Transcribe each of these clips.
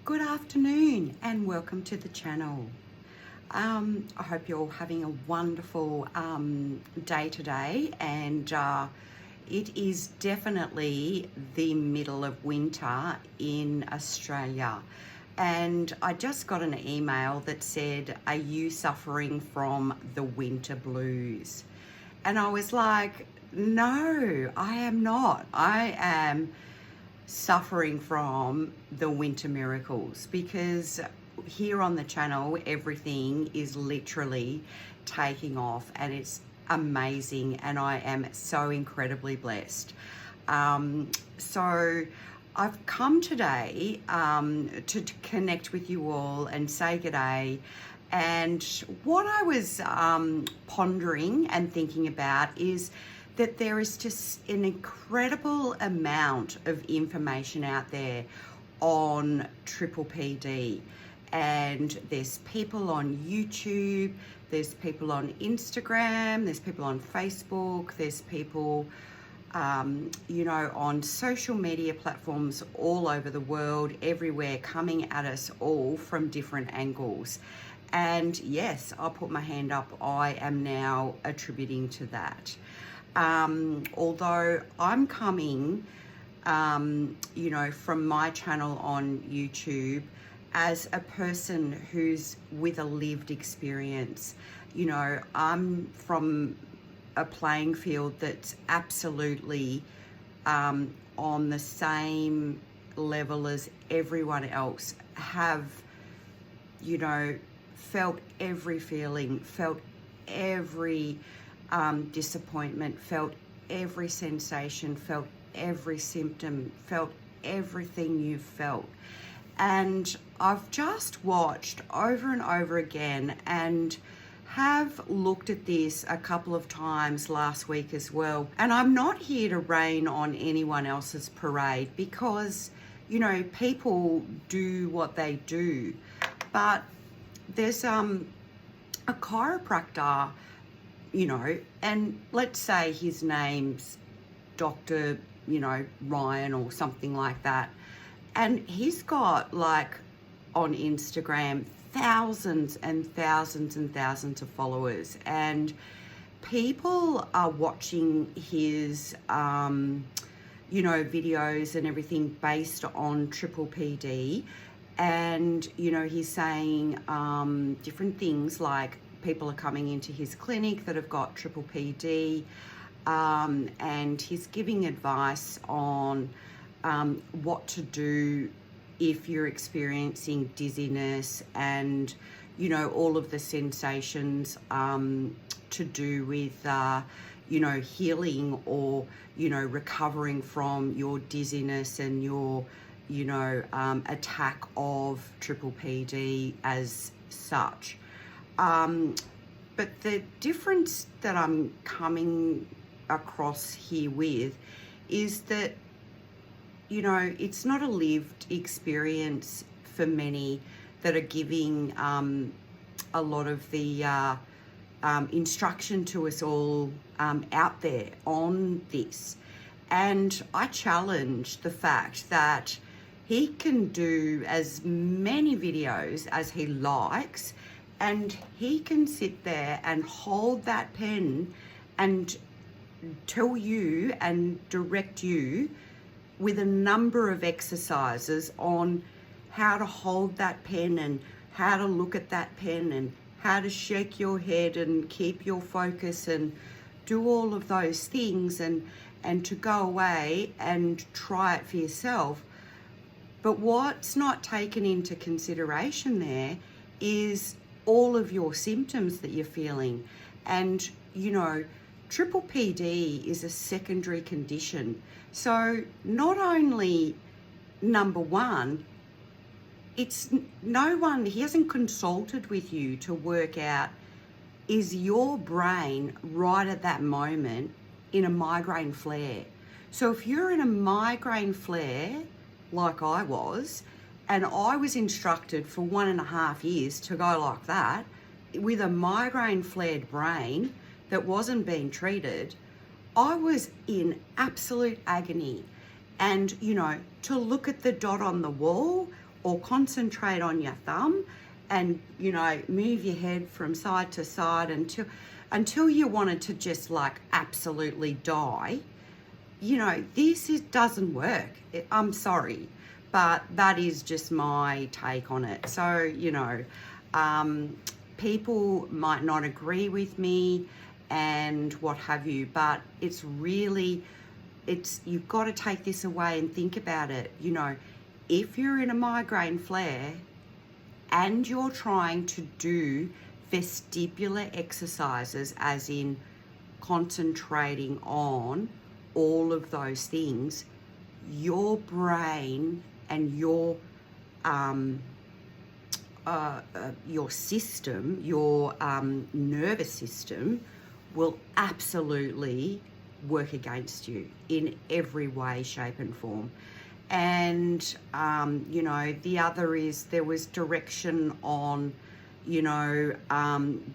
Good afternoon and welcome to the channel. I hope you're having a wonderful day today, and it is definitely the middle of winter in Australia. And I just got an email that said, "Are you suffering from the winter blues?" And I was like, no, I am not. I am suffering from the winter miracles, because here on the channel everything is literally taking off and it's amazing, and I am so incredibly blessed. So I've come today to connect with you all and say g'day. And what I was pondering and thinking about is that there is just an incredible amount of information out there on triple PD. And there's people on YouTube, there's people on Instagram, there's people on Facebook, there's people, on social media platforms all over the world, everywhere, coming at us all from different angles. And yes, I'll put my hand up, I am now attributing to that. Although I'm coming, from my channel on YouTube as a person who's with a lived experience. I'm from a playing field that's absolutely on the same level as everyone else, have, felt every feeling, felt every disappointment, felt every sensation, felt every symptom, felt everything you've felt. And I've just watched over and over again and have looked at this a couple of times last week as well. And I'm not here to rain on anyone else's parade, because, people do what they do. But there's a chiropractor, and let's say his name's Dr. Ryan or something like that. And he's got, on Instagram, thousands and thousands and thousands of followers. And people are watching his, videos and everything based on triple PD. And, he's saying different things, like people are coming into his clinic that have got triple PD, and he's giving advice on what to do if you're experiencing dizziness and, all of the sensations to do with, healing or, recovering from your dizziness and your, attack of triple PD as such. But the difference that I'm coming across here with is that, it's not a lived experience for many that are giving a lot of the instruction to us all out there on this. And I challenge the fact that he can do as many videos as he likes, and he can sit there and hold that pen and tell you and direct you with a number of exercises on how to hold that pen and how to look at that pen and how to shake your head and keep your focus and do all of those things, and to go away and try it for yourself. But what's not taken into consideration there is all of your symptoms that you're feeling. And, triple PD is a secondary condition. So not only, number one, he hasn't consulted with you to work out, is your brain right at that moment in a migraine flare? So if you're in a migraine flare, like I was, and I was instructed for 1.5 years to go like that, with a migraine flared brain that wasn't being treated, I was in absolute agony. And, to look at the dot on the wall or concentrate on your thumb and, you know, move your head from side to side until you wanted to just like absolutely die. You know, doesn't work. I'm sorry, but that is just my take on it. So, you know, people might not agree with me and what have you, but you've got to take this away and think about it. You know, if you're in a migraine flare and you're trying to do vestibular exercises, as in concentrating on all of those things, your brain and your system, your nervous system will absolutely work against you in every way, shape and form. And, you know, the other is there was direction on, you know,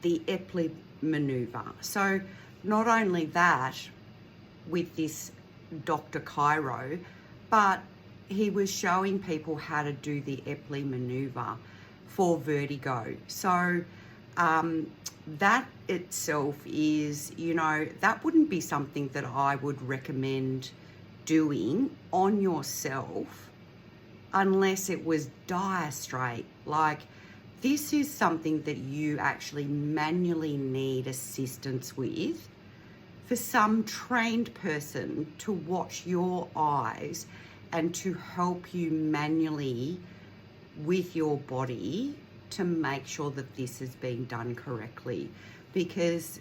the Epley maneuver. So not only that with this Dr. Cairo, but he was showing people how to do the Epley maneuver for vertigo. So that itself is, you know, that wouldn't be something that I would recommend doing on yourself unless it was dire straight. Like, this is something that you actually manually need assistance with, for some trained person to watch your eyes and to help you manually with your body to make sure that this is being done correctly. Because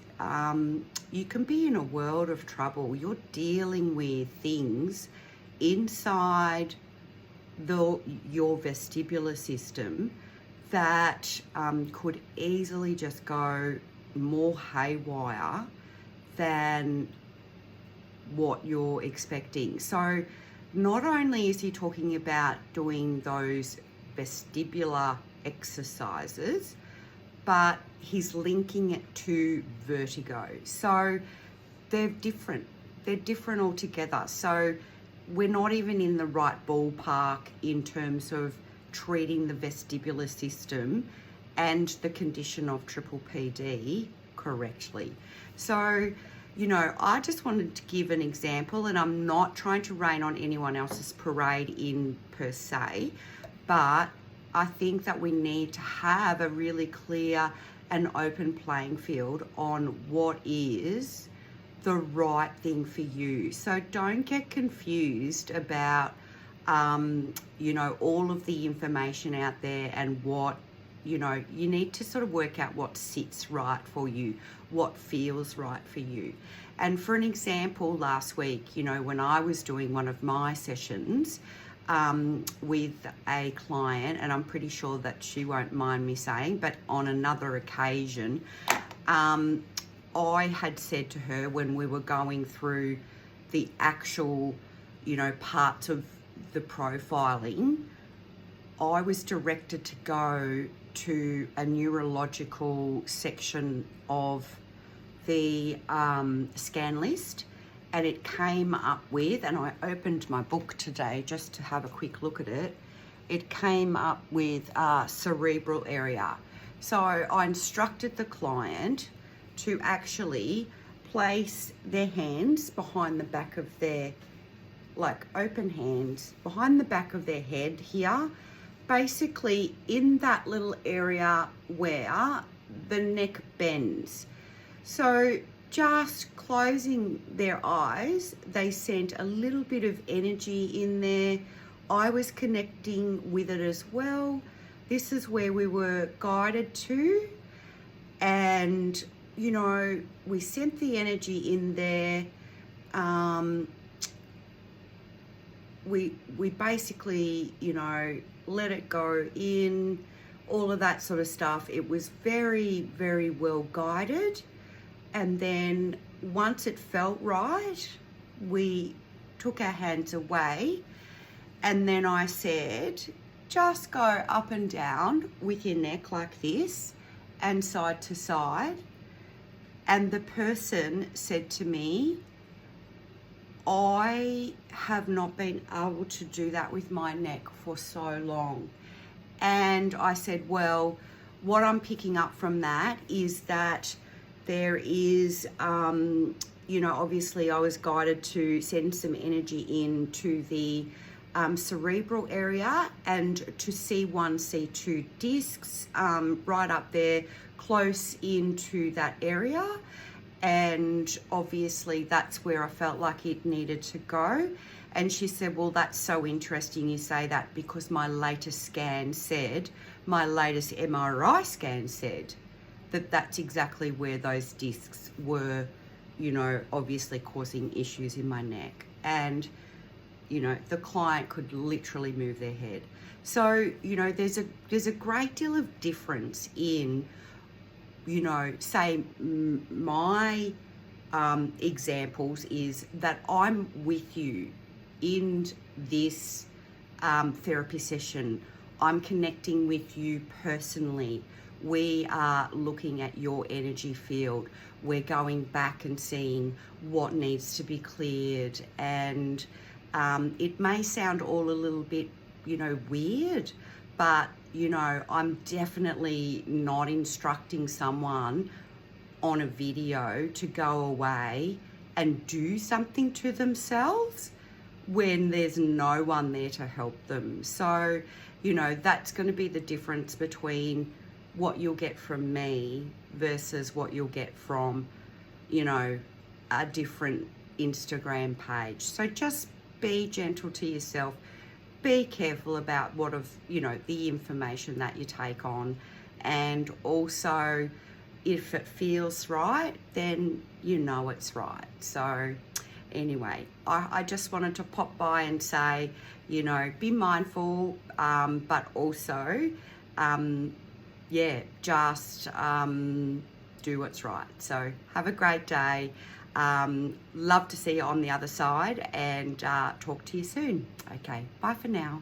you can be in a world of trouble. You're dealing with things inside your vestibular system that could easily just go more haywire than what you're expecting. So not only is he talking about doing those vestibular exercises, but he's linking it to vertigo. So they're different altogether. So we're not even in the right ballpark in terms of treating the vestibular system and the condition of triple PD correctly. So, you know, I just wanted to give an example, and I'm not trying to rain on anyone else's parade in per se, but I think that we need to have a really clear and open playing field on what is the right thing for you. So don't get confused about, you know, all of the information out there and what, you know, you need to sort of work out what sits right for you, what feels right for you. And for an example, last week, you know, when I was doing one of my sessions with a client, and I'm pretty sure that she won't mind me saying, but on another occasion, I had said to her when we were going through the actual, you know, parts of the profiling, I was directed to go to a neurological section of the scan list, and it came up with, and I opened my book today just to have a quick look at it, it came up with cerebral area. So I instructed the client to actually place their hands behind the back of their, like open hands, behind the back of their head here, basically in that little area where the neck bends. So just closing their eyes, they sent a little bit of energy in there. I was connecting with it as well. This is where we were guided to. And, you know, we sent the energy in there. We basically, you know, let it go in, all of that sort of stuff. It was very, very well guided. And then once it felt right, we took our hands away. And then I said, just go up and down with your neck like this and side to side. And the person said to me, I have not been able to do that with my neck for so long. And I said, well, what I'm picking up from that is that there is, you know, obviously I was guided to send some energy into the cerebral area and to C1, C2 discs right up there, close into that area. And obviously that's where I felt like it needed to go. And she said, well, that's so interesting you say that, because my latest scan said, my latest MRI scan said that that's exactly where those discs were, you know, obviously causing issues in my neck. And, you know, the client could literally move their head. So, you know, there's a great deal of difference in, you know, say my examples is that I'm with you in this therapy session. I'm connecting with you personally. We are looking at your energy field. We're going back and seeing what needs to be cleared. And it may sound all a little bit, you know, weird, but, you know, I'm definitely not instructing someone on a video to go away and do something to themselves when there's no one there to help them. So, you know, that's going to be the difference between what you'll get from me versus what you'll get from, you know, a different Instagram page. So just be gentle to yourself. Be careful about what of, you know, the information that you take on. And also, if it feels right, then you know it's right. So anyway, I just wanted to pop by and say, you know, be mindful, but also, yeah, just do what's right. So have a great day. Love to see you on the other side, and talk to you soon. Okay, bye for now.